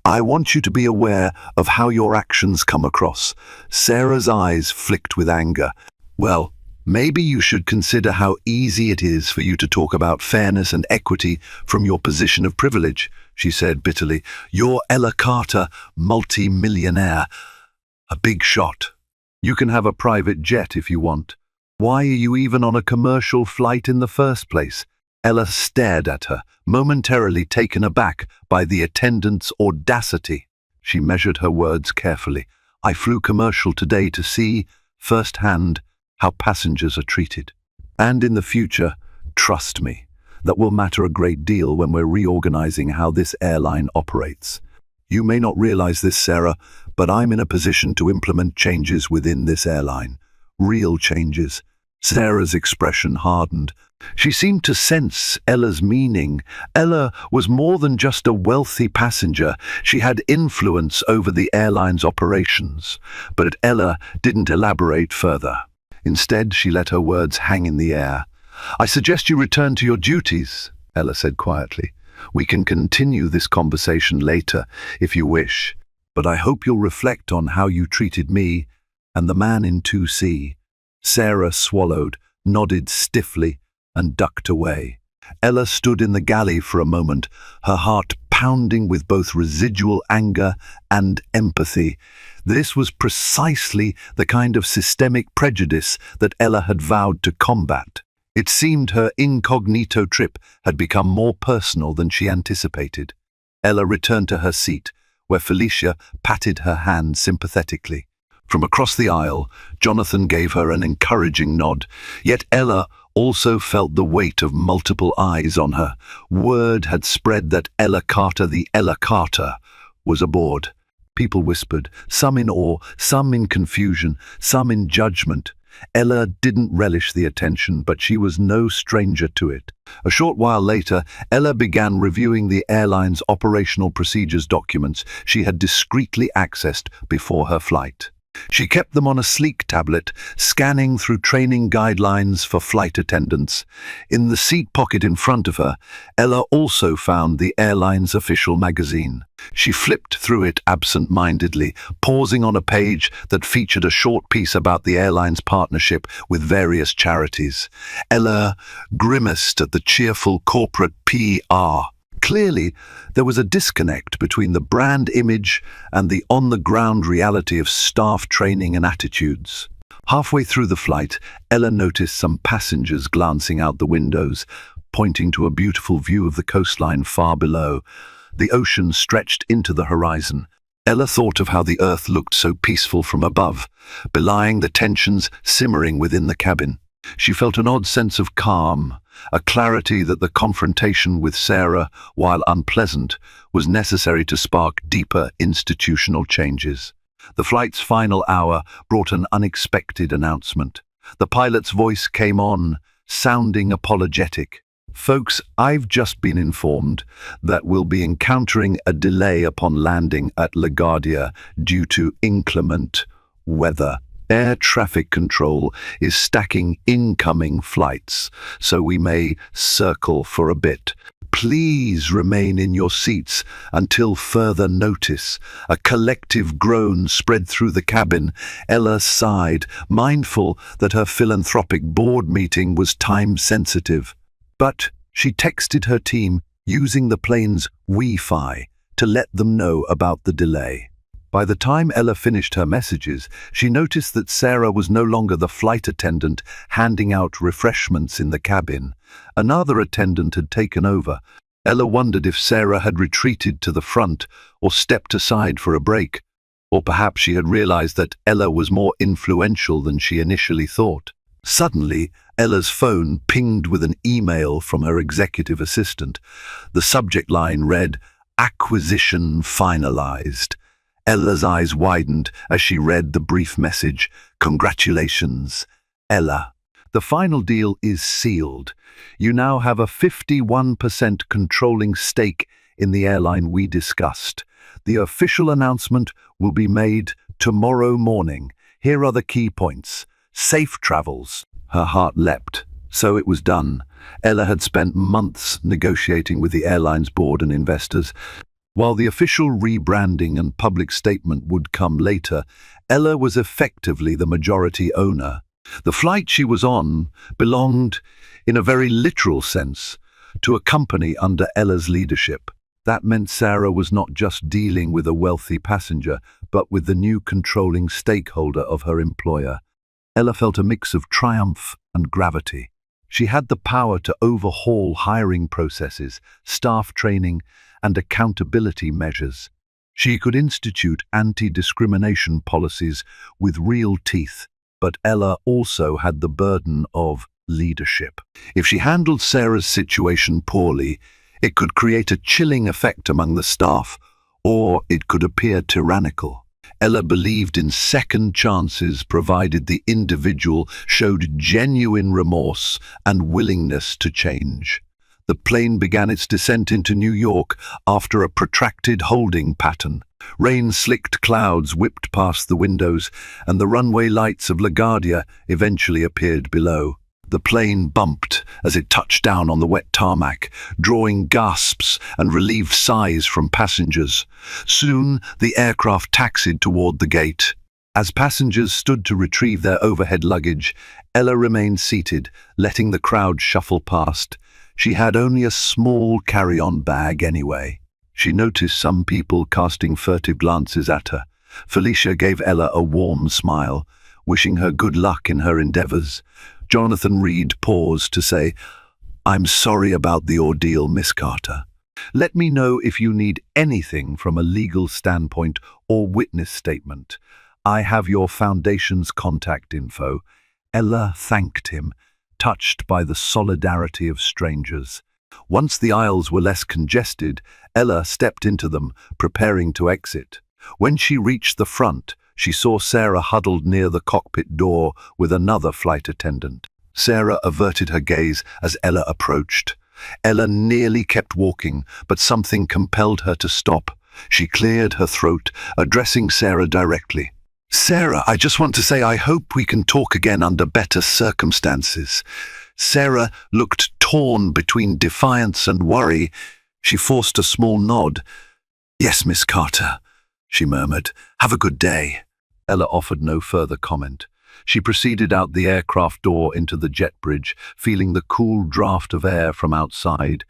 I want you to be aware of how your actions come across." Sarah's eyes flicked with anger. "Well, maybe you should consider how easy it is for you to talk about fairness and equity from your position of privilege," she said bitterly. "You're Ella Carter, multi-millionaire. A big shot. You can have a private jet if you want. Why are you even on a commercial flight in the first place?" Ella stared at her, momentarily taken aback by the attendant's audacity. She measured her words carefully. "I flew commercial today to see, firsthand, how passengers are treated. And in the future, trust me, that will matter a great deal when we're reorganizing how this airline operates. You may not realize this, Sarah, but I'm in a position to implement changes within this airline. Real changes." Sarah's expression hardened. She seemed to sense Ella's meaning. Ella was more than just a wealthy passenger. She had influence over the airline's operations. But Ella didn't elaborate further. Instead, she let her words hang in the air. "I suggest you return to your duties," Ella said quietly. We can continue this conversation later if you wish, but I hope you'll reflect on how you treated me and the man in 2C. Sarah swallowed, nodded stiffly, and ducked away. Ella stood in the galley for a moment, her heart pounding with both residual anger and empathy. This was precisely the kind of systemic prejudice that Ella had vowed to combat. It seemed her incognito trip had become more personal than she anticipated. Ella returned to her seat, where Felicia patted her hand sympathetically. From across the aisle, Jonathan gave her an encouraging nod, yet Ella also felt the weight of multiple eyes on her. Word had spread that Ella Carter, the Ella Carter, was aboard. People whispered, some in awe, some in confusion, some in judgment. Ella didn't relish the attention, but she was no stranger to it. A short while later, Ella began reviewing the airline's operational procedures documents she had discreetly accessed before her flight. She kept them on a sleek tablet, scanning through training guidelines for flight attendants. In the seat pocket in front of her, Ella also found the airline's official magazine. She flipped through it absent-mindedly, pausing on a page that featured a short piece about the airline's partnership with various charities. Ella grimaced at the cheerful corporate PR. Clearly, there was a disconnect between the brand image and the on-the-ground reality of staff training and attitudes. Halfway through the flight, Ella noticed some passengers glancing out the windows, pointing to a beautiful view of the coastline far below. The ocean stretched into the horizon. Ella thought of how the earth looked so peaceful from above, belying the tensions simmering within the cabin. She felt an odd sense of calm, a clarity that the confrontation with Sarah, while unpleasant, was necessary to spark deeper institutional changes. The flight's final hour brought an unexpected announcement. The pilot's voice came on, sounding apologetic. "Folks, I've just been informed that we'll be encountering a delay upon landing at LaGuardia due to inclement weather. Air traffic control is stacking incoming flights, so we may circle for a bit. Please remain in your seats until further notice." A collective groan spread through the cabin. Ella sighed, mindful that her philanthropic board meeting was time-sensitive. But she texted her team using the plane's Wi-Fi to let them know about the delay. By the time Ella finished her messages, she noticed that Sarah was no longer the flight attendant handing out refreshments in the cabin. Another attendant had taken over. Ella wondered if Sarah had retreated to the front or stepped aside for a break. Or perhaps she had realized that Ella was more influential than she initially thought. Suddenly, Ella's phone pinged with an email from her executive assistant. The subject line read, "Acquisition finalized." Ella's eyes widened as she read the brief message. "Congratulations, Ella. The final deal is sealed. You now have a 51% controlling stake in the airline we discussed. The official announcement will be made tomorrow morning. Here are the key points. Safe travels." Her heart leapt. So it was done. Ella had spent months negotiating with the airline's board and investors. While the official rebranding and public statement would come later, Ella was effectively the majority owner. The flight she was on belonged, in a very literal sense, to a company under Ella's leadership. That meant Sarah was not just dealing with a wealthy passenger, but with the new controlling stakeholder of her employer. Ella felt a mix of triumph and gravity. She had the power to overhaul hiring processes, staff training, and accountability measures. She could institute anti-discrimination policies with real teeth, but Ella also had the burden of leadership. If she handled Sarah's situation poorly, it could create a chilling effect among the staff, or it could appear tyrannical. Ella believed in second chances provided the individual showed genuine remorse and willingness to change. The plane began its descent into New York after a protracted holding pattern. Rain-slicked clouds whipped past the windows, and the runway lights of LaGuardia eventually appeared below. The plane bumped as it touched down on the wet tarmac, drawing gasps and relieved sighs from passengers. Soon, the aircraft taxied toward the gate. As passengers stood to retrieve their overhead luggage, Ella remained seated, letting the crowd shuffle past. She had only a small carry-on bag anyway. She noticed some people casting furtive glances at her. Felicia gave Ella a warm smile, wishing her good luck in her endeavors. Jonathan Reed paused to say, "I'm sorry about the ordeal, Miss Carter. Let me know if you need anything from a legal standpoint or witness statement. I have your foundation's contact info." Ella thanked him, touched by the solidarity of strangers. Once the aisles were less congested, Ella stepped into them, preparing to exit. When she reached the front, she saw Sarah huddled near the cockpit door with another flight attendant. Sarah averted her gaze as Ella approached. Ella nearly kept walking, but something compelled her to stop. She cleared her throat, addressing Sarah directly. "Sarah, I just want to say I hope we can talk again under better circumstances." Sarah looked torn between defiance and worry. She forced a small nod. "Yes, Miss Carter," she murmured. "Have a good day." Ella offered no further comment. She proceeded out the aircraft door into the jet bridge, feeling the cool draft of air from outside.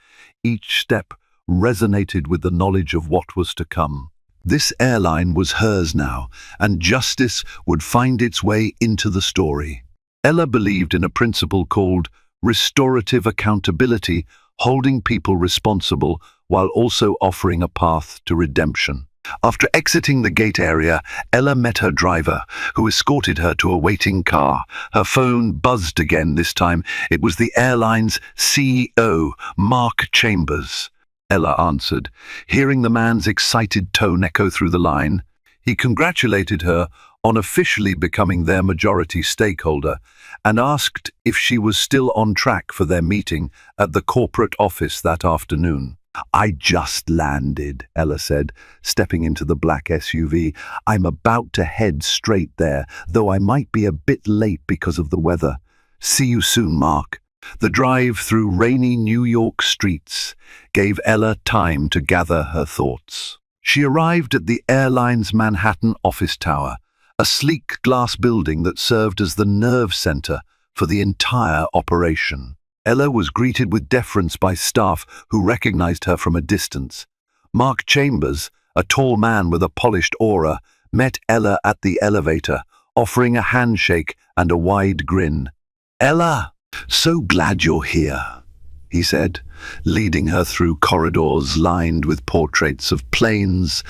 Each step resonated with the knowledge of what was to come. This airline was hers now, and justice would find its way into the story. Ella believed in a principle called restorative accountability, holding people responsible while also offering a path to redemption. After exiting the gate area, Ella met her driver, who escorted her to a waiting car. Her phone buzzed again this time. It was the airline's CEO, Mark Chambers. Ella answered, hearing the man's excited tone echo through the line. He congratulated her on officially becoming their majority stakeholder and asked if she was still on track for their meeting at the corporate office that afternoon. "I just landed," Ella said, stepping into the black SUV. "I'm about to head straight there, though I might be a bit late because of the weather. See you soon, Mark." The drive through rainy New York streets gave Ella time to gather her thoughts. She arrived at the airline's Manhattan office tower, a sleek glass building that served as the nerve center for the entire operation. Ella was greeted with deference by staff who recognized her from a distance. Mark Chambers, a tall man with a polished aura, met Ella at the elevator, offering a handshake and a wide grin. "Ella, so glad you're here," he said, leading her through corridors lined with portraits of planes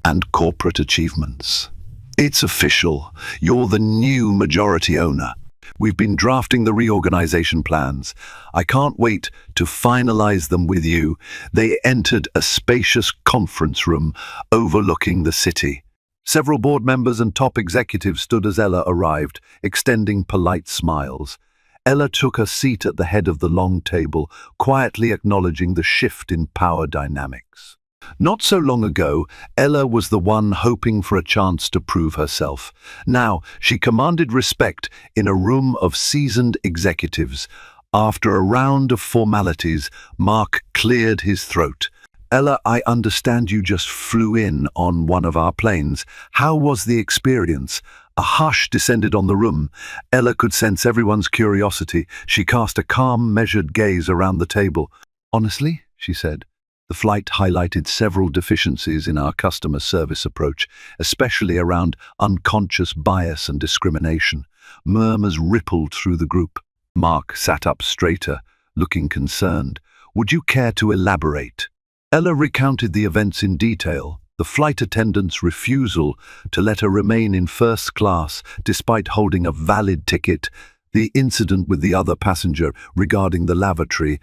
and corporate achievements. "It's official. You're the new majority owner. We've been drafting the reorganization plans. I can't wait to finalize them with you." They entered a spacious conference room overlooking the city. Several board members and top executives stood as Ella arrived, extending polite smiles. Ella took her seat at the head of the long table, quietly acknowledging the shift in power dynamics. Not so long ago, Ella was the one hoping for a chance to prove herself. Now, she commanded respect in a room of seasoned executives. After a round of formalities, Mark cleared his throat. "Ella, I understand you just flew in on one of our planes. How was the experience?" A hush descended on the room. Ella could sense everyone's curiosity. She cast a calm, measured gaze around the table. "Honestly," she said, "the flight highlighted several deficiencies in our customer service approach, especially around unconscious bias and discrimination." Murmurs rippled through the group. Mark sat up straighter, looking concerned. "Would you care to elaborate?" Ella recounted the events in detail. The flight attendant's refusal to let her remain in first class despite holding a valid ticket, the incident with the other passenger regarding the lavatory,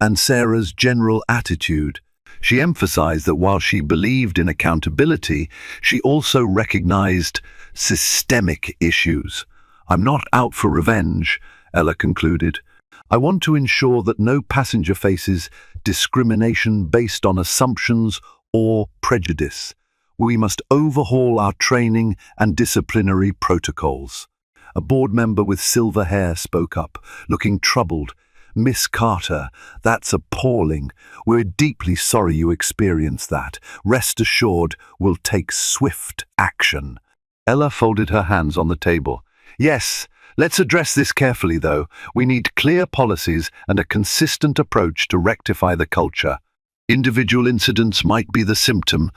and Sarah's general attitude. She emphasized that while she believed in accountability, she also recognized systemic issues. "I'm not out for revenge," Ella concluded. "I want to ensure that no passenger faces discrimination based on assumptions or prejudice. We must overhaul our training and disciplinary protocols." A board member with silver hair spoke up, looking troubled. "Miss Carter, that's appalling. We're deeply sorry you experienced that. Rest assured, we'll take swift action." Ella folded her hands on the table. "Yes, let's address this carefully, though. We need clear policies and a consistent approach to rectify the culture. Individual incidents might be the symptom,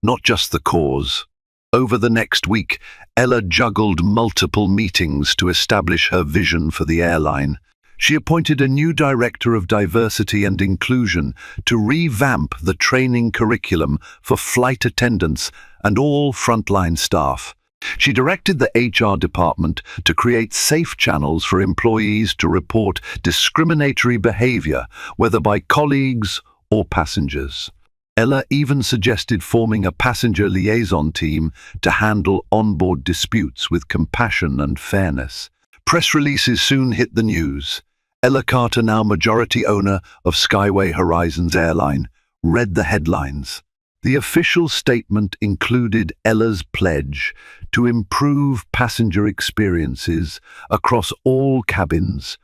not just the cause." Over the next week, Ella juggled multiple meetings to establish her vision for the airline. She appointed a new director of diversity and inclusion to revamp the training curriculum for flight attendants and all frontline staff. She directed the HR department to create safe channels for employees to report discriminatory behavior, whether by colleagues or passengers. Ella even suggested forming a passenger liaison team to handle onboard disputes with compassion and fairness. Press releases soon hit the news. Ella Carter, now majority owner of Skyway Horizons Airline, read the headlines. The official statement included Ella's pledge to improve passenger experiences across all cabins,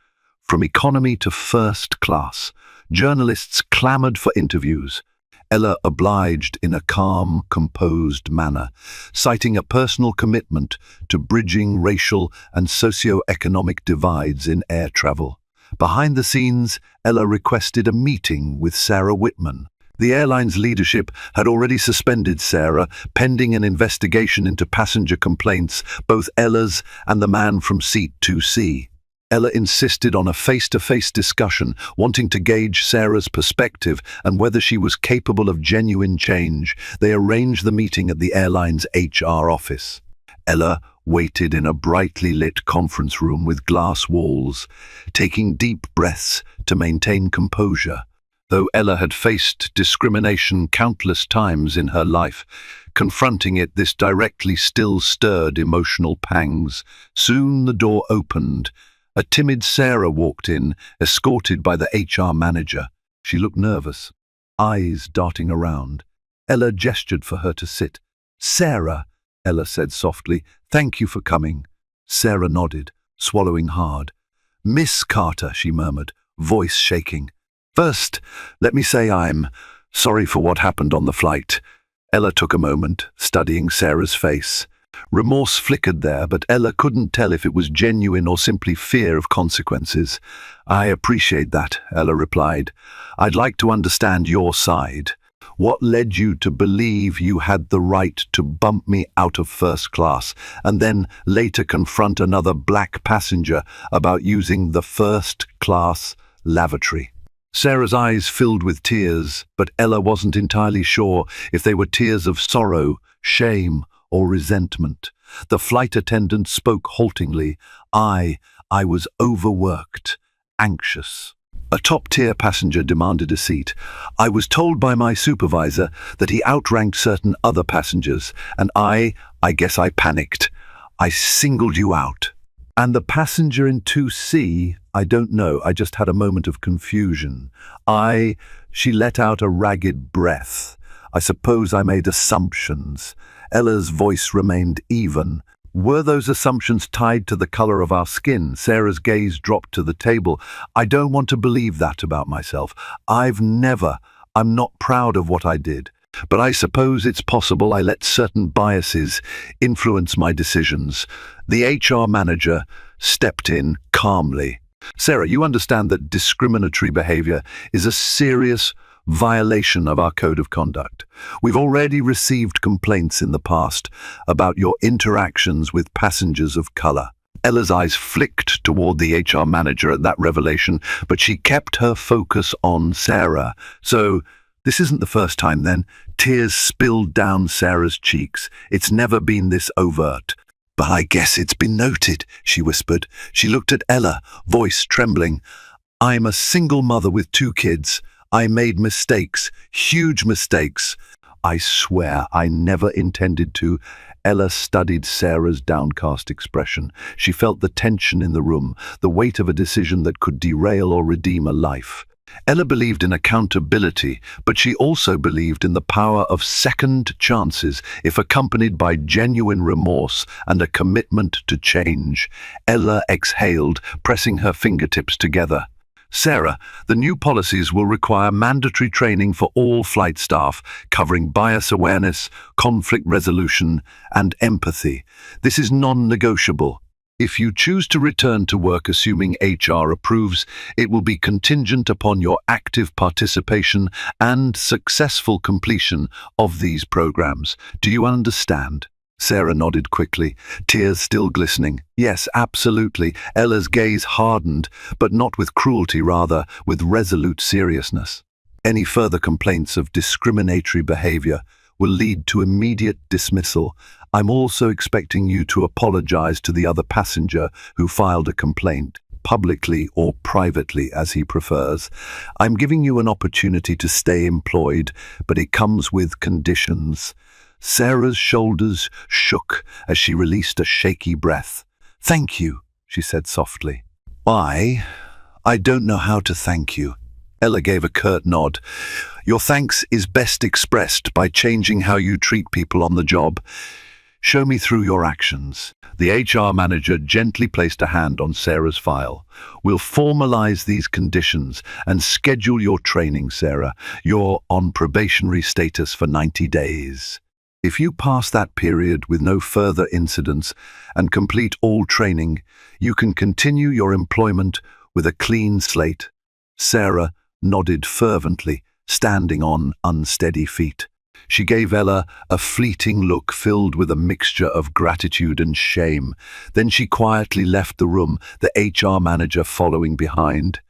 from economy to first class. Journalists clamored for interviews. Ella obliged in a calm, composed manner, citing a personal commitment to bridging racial and socio-economic divides in air travel. Behind the scenes, Ella requested a meeting with Sarah Whitman. The airline's leadership had already suspended Sarah, pending an investigation into passenger complaints, both Ella's and the man from seat 2C. Ella insisted on a face-to-face discussion, wanting to gauge Sarah's perspective and whether she was capable of genuine change. They arranged the meeting at the airline's HR office. Ella waited in a brightly lit conference room with glass walls, taking deep breaths to maintain composure. Though Ella had faced discrimination countless times in her life, confronting it this directly still stirred emotional pangs. Soon the door opened. A timid Sarah walked in, escorted by the HR manager. She looked nervous, eyes darting around. Ella gestured for her to sit. "Sarah," Ella said softly, "thank you for coming." Sarah nodded, swallowing hard. "Miss Carter," she murmured, voice shaking. "First, let me say I'm sorry for what happened on the flight." Ella took a moment, studying Sarah's face. Remorse flickered there, but Ella couldn't tell if it was genuine or simply fear of consequences. "I appreciate that," Ella replied. "I'd like to understand your side. What led you to believe you had the right to bump me out of first class and then later confront another black passenger about using the first class lavatory?" Sarah's eyes filled with tears, but Ella wasn't entirely sure if they were tears of sorrow, shame, or resentment. The flight attendant spoke haltingly. I was overworked, anxious." A top-tier passenger demanded a seat. "I was told by my supervisor that he outranked certain other passengers, and I guess I panicked. I singled you out." "And the passenger in 2C, I don't know, I just had a moment of confusion. She let out a ragged breath. "I suppose I made assumptions." Ella's voice remained even. "Were those assumptions tied to the color of our skin?" Sarah's gaze dropped to the table. "I don't want to believe that about myself. I'm not proud of what I did. But I suppose it's possible I let certain biases influence my decisions." The HR manager stepped in calmly. "Sarah, you understand that discriminatory behavior is a serious violation of our code of conduct. We've already received complaints in the past about your interactions with passengers of color." Ella's eyes flicked toward the HR manager at that revelation, but she kept her focus on Sarah. "So, this isn't the first time then?" Tears spilled down Sarah's cheeks. "It's never been this overt." "But I guess it's been noted," she whispered. She looked at Ella, voice trembling. "I'm a single mother with 2 kids. I made mistakes, huge mistakes. I swear I never intended to." Ella studied Sarah's downcast expression. She felt the tension in the room, the weight of a decision that could derail or redeem a life. Ella believed in accountability, but she also believed in the power of second chances if accompanied by genuine remorse and a commitment to change. Ella exhaled, pressing her fingertips together. Sarah, the new policies will require mandatory training for all flight staff, covering bias awareness, conflict resolution, and empathy. This is non-negotiable. If you choose to return to work assuming HR approves, it will be contingent upon your active participation and successful completion of these programs. Do you understand? Sarah nodded quickly, tears still glistening. Yes, absolutely. Ella's gaze hardened, but not with cruelty, rather with resolute seriousness. Any further complaints of discriminatory behavior will lead to immediate dismissal. I'm also expecting you to apologize to the other passenger who filed a complaint, publicly or privately as he prefers. I'm giving you an opportunity to stay employed, but it comes with conditions. Sarah's shoulders shook as she released a shaky breath. Thank you, she said softly. I don't know how to thank you. Ella gave a curt nod. Your thanks is best expressed by changing how you treat people on the job. Show me through your actions. The HR manager gently placed a hand on Sarah's file. We'll formalize these conditions and schedule your training, Sarah. You're on probationary status for 90 days. If you pass that period with no further incidents and complete all training, you can continue your employment with a clean slate. Sarah nodded fervently, standing on unsteady feet. She gave Ella a fleeting look filled with a mixture of gratitude and shame. Then she quietly left the room, the HR manager following behind.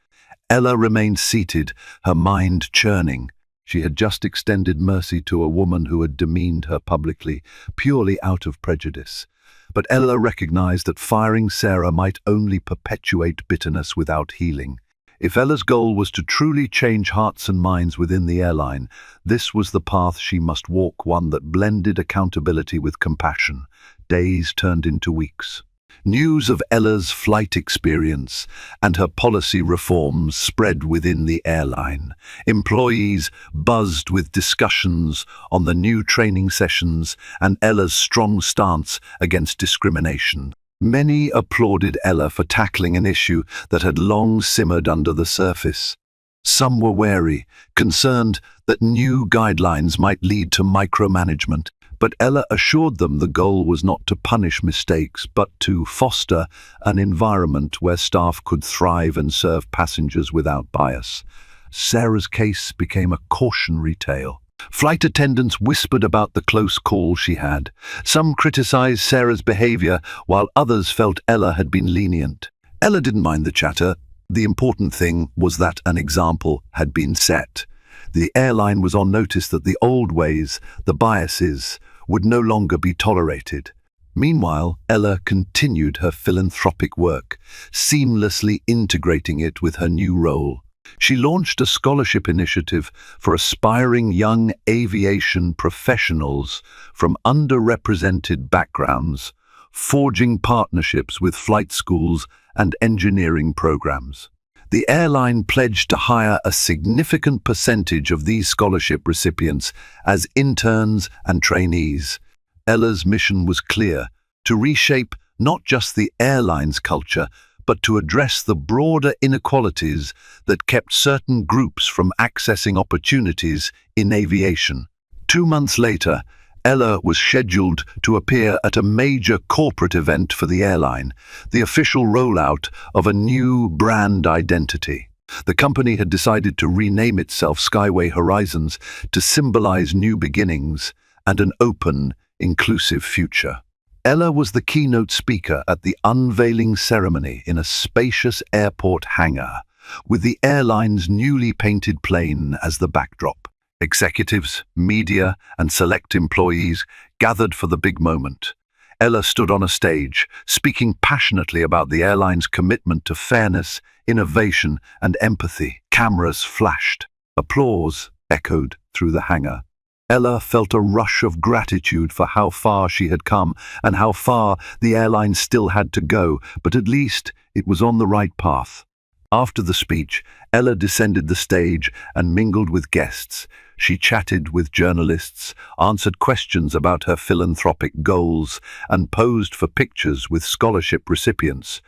Ella remained seated, her mind churning. She had just extended mercy to a woman who had demeaned her publicly, purely out of prejudice. But Ella recognized that firing Sarah might only perpetuate bitterness without healing. If Ella's goal was to truly change hearts and minds within the airline, this was the path she must walk, one that blended accountability with compassion. Days turned into weeks. News of Ella's flight experience and her policy reforms spread within the airline. Employees buzzed with discussions on the new training sessions and Ella's strong stance against discrimination. Many applauded Ella for tackling an issue that had long simmered under the surface. Some were wary, concerned that new guidelines might lead to micromanagement. But Ella assured them the goal was not to punish mistakes, but to foster an environment where staff could thrive and serve passengers without bias. Sarah's case became a cautionary tale. Flight attendants whispered about the close call she had. Some criticized Sarah's behavior, while others felt Ella had been lenient. Ella didn't mind the chatter. The important thing was that an example had been set. The airline was on notice that the old ways, the biases, would no longer be tolerated. Meanwhile, Ella continued her philanthropic work, seamlessly integrating it with her new role. She launched a scholarship initiative for aspiring young aviation professionals from underrepresented backgrounds, forging partnerships with flight schools and engineering programs. The airline pledged to hire a significant percentage of these scholarship recipients as interns and trainees. Ella's mission was clear: to reshape not just the airline's culture, but to address the broader inequalities that kept certain groups from accessing opportunities in aviation. 2 months later, Ella was scheduled to appear at a major corporate event for the airline, the official rollout of a new brand identity. The company had decided to rename itself Skyway Horizons to symbolize new beginnings and an open, inclusive future. Ella was the keynote speaker at the unveiling ceremony in a spacious airport hangar, with the airline's newly painted plane as the backdrop. Executives, media, and select employees gathered for the big moment. Ella stood on a stage, speaking passionately about the airline's commitment to fairness, innovation, and empathy. Cameras flashed. Applause echoed through the hangar. Ella felt a rush of gratitude for how far she had come and how far the airline still had to go, but at least it was on the right path. After the speech, Ella descended the stage and mingled with guests. She chatted with journalists, answered questions about her philanthropic goals, and posed for pictures with scholarship recipients.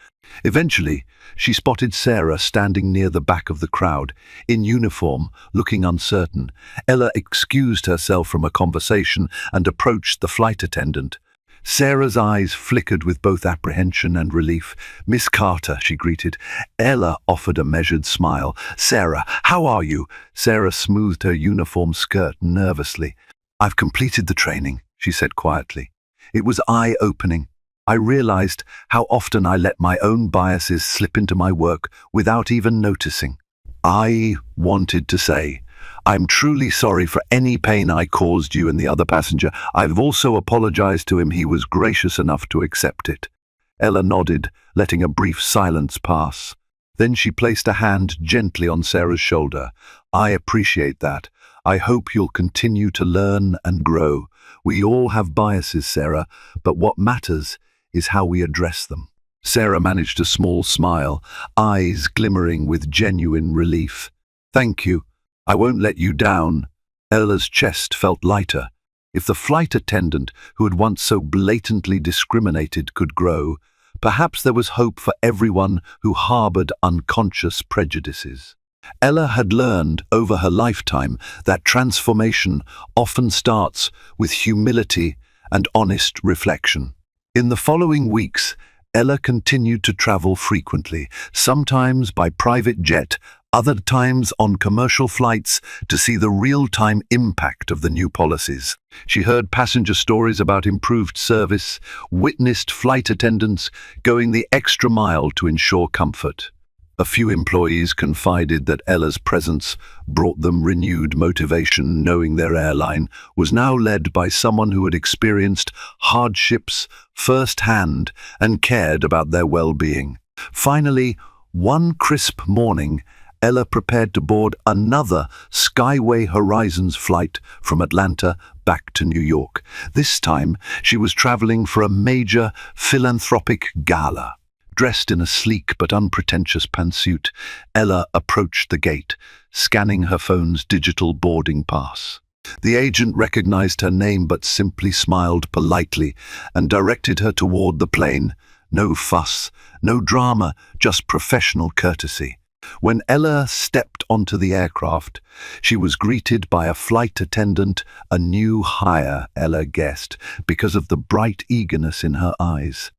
Eventually, she spotted Sarah standing near the back of the crowd, in uniform, looking uncertain. Ella excused herself from a conversation and approached the flight attendant. Sarah's eyes flickered with both apprehension and relief. "Miss Carter," she greeted. Ella offered a measured smile. "Sarah, how are you?" Sarah smoothed her uniform skirt nervously. "I've completed the training," she said quietly. "It was eye-opening. I realized how often I let my own biases slip into my work without even noticing." I wanted to say, "I'm truly sorry for any pain I caused you and the other passenger. I've also apologized to him. He was gracious enough to accept it." Ella nodded, letting a brief silence pass. Then she placed a hand gently on Sarah's shoulder. "I appreciate that. I hope you'll continue to learn and grow. We all have biases, Sarah, but what matters is how we address them." Sarah managed a small smile, eyes glimmering with genuine relief. "Thank you. I won't let you down." Ella's chest felt lighter. If the flight attendant, who had once so blatantly discriminated, could grow, perhaps there was hope for everyone who harbored unconscious prejudices. Ella had learned over her lifetime that transformation often starts with humility and honest reflection. In the following weeks, Ella continued to travel frequently, sometimes by private jet, other times on commercial flights, to see the real-time impact of the new policies. She heard passenger stories about improved service, witnessed flight attendants going the extra mile to ensure comfort. A few employees confided that Ella's presence brought them renewed motivation, knowing their airline was now led by someone who had experienced hardships firsthand and cared about their well-being. Finally, one crisp morning, Ella prepared to board another Skyway Horizons flight from Atlanta back to New York. This time, she was traveling for a major philanthropic gala. Dressed in a sleek but unpretentious pantsuit, Ella approached the gate, scanning her phone's digital boarding pass. The agent recognized her name but simply smiled politely and directed her toward the plane. No fuss, no drama, just professional courtesy. When Ella stepped onto the aircraft, she was greeted by a flight attendant, a new hire, Ella guessed, because of the bright eagerness in her eyes.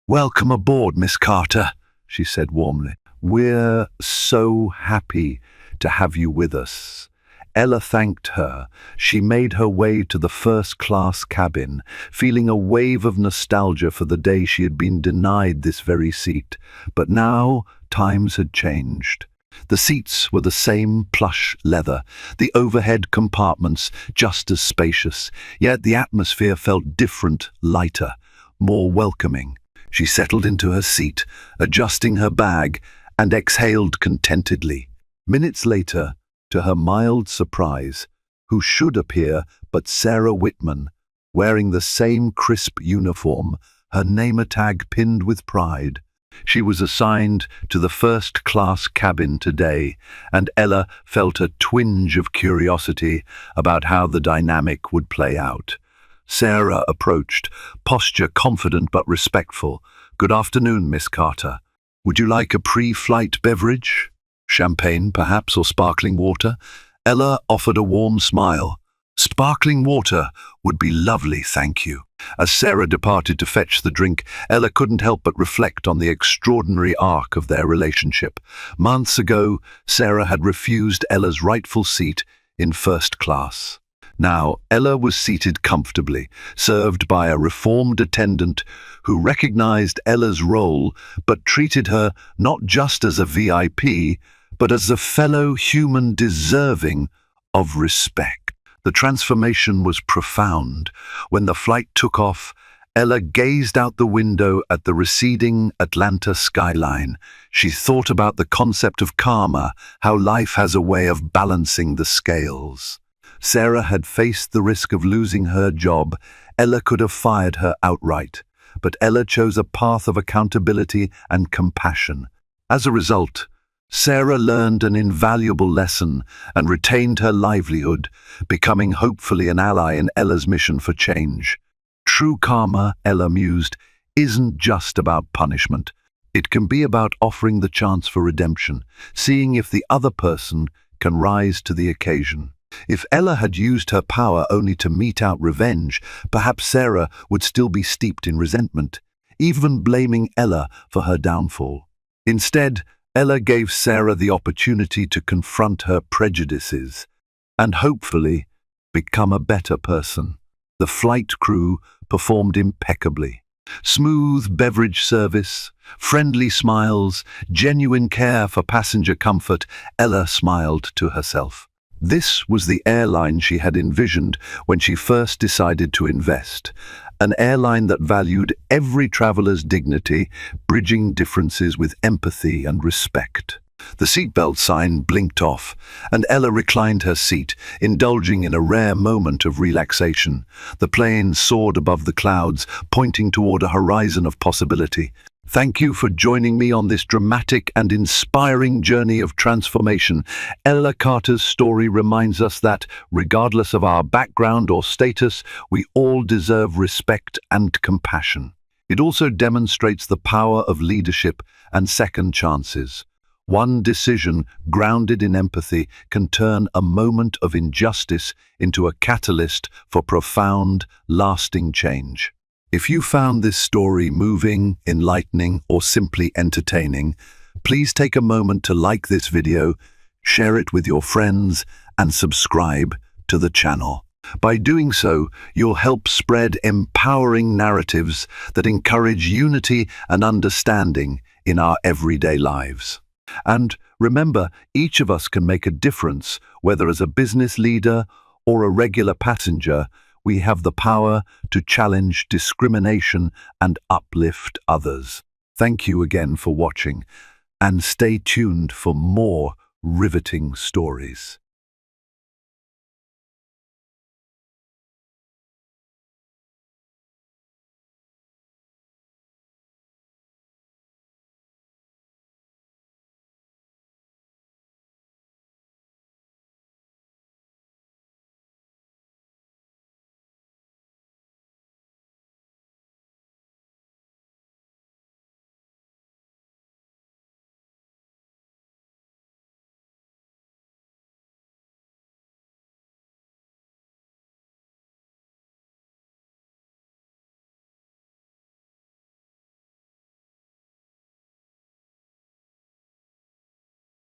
"Welcome aboard, Miss Carter," she said warmly. "We're so happy to have you with us." Ella thanked her. She made her way to the first-class cabin, feeling a wave of nostalgia for the day she had been denied this very seat. But now times had changed. The seats were the same plush leather, the overhead compartments just as spacious, yet the atmosphere felt different, lighter, more welcoming. She settled into her seat, adjusting her bag, and exhaled contentedly. Minutes later, to her mild surprise, who should appear but Sarah Whitman, wearing the same crisp uniform, her name tag pinned with pride. She was assigned to the first-class cabin today, and Ella felt a twinge of curiosity about how the dynamic would play out. Sarah approached, posture confident but respectful. "Good afternoon, Miss Carter. Would you like a pre-flight beverage? Champagne, perhaps, or sparkling water?" Ella offered a warm smile. "Sparkling water would be lovely, thank you." As Sarah departed to fetch the drink, Ella couldn't help but reflect on the extraordinary arc of their relationship. Months ago, Sarah had refused Ella's rightful seat in first class. Now, Ella was seated comfortably, served by a reformed attendant who recognized Ella's role but treated her not just as a VIP, but as a fellow human deserving of respect. The transformation was profound. When the flight took off, Ella gazed out the window at the receding Atlanta skyline. She thought about the concept of karma, how life has a way of balancing the scales. Sarah had faced the risk of losing her job. Ella could have fired her outright, but Ella chose a path of accountability and compassion. As a result, Sarah learned an invaluable lesson and retained her livelihood, becoming hopefully an ally in Ella's mission for change. True karma, Ella mused, isn't just about punishment. It can be about offering the chance for redemption, seeing if the other person can rise to the occasion. If Ella had used her power only to mete out revenge, perhaps Sarah would still be steeped in resentment, even blaming Ella for her downfall. Instead, Ella gave Sarah the opportunity to confront her prejudices and hopefully become a better person. The flight crew performed impeccably. Smooth beverage service, friendly smiles, genuine care for passenger comfort. Ella smiled to herself. This was the airline she had envisioned when she first decided to invest. An airline that valued every traveler's dignity, bridging differences with empathy and respect. The seatbelt sign blinked off, and Ella reclined her seat, indulging in a rare moment of relaxation. The plane soared above the clouds, pointing toward a horizon of possibility. Thank you for joining me on this dramatic and inspiring journey of transformation. Ella Carter's story reminds us that, regardless of our background or status, we all deserve respect and compassion. It also demonstrates the power of leadership and second chances. One decision grounded in empathy can turn a moment of injustice into a catalyst for profound, lasting change. If you found this story moving, enlightening, or simply entertaining, please take a moment to like this video, share it with your friends, and subscribe to the channel. By doing so, you'll help spread empowering narratives that encourage unity and understanding in our everyday lives. And remember, each of us can make a difference, whether as a business leader or a regular passenger. We have the power to challenge discrimination and uplift others. Thank you again for watching, and stay tuned for more riveting stories.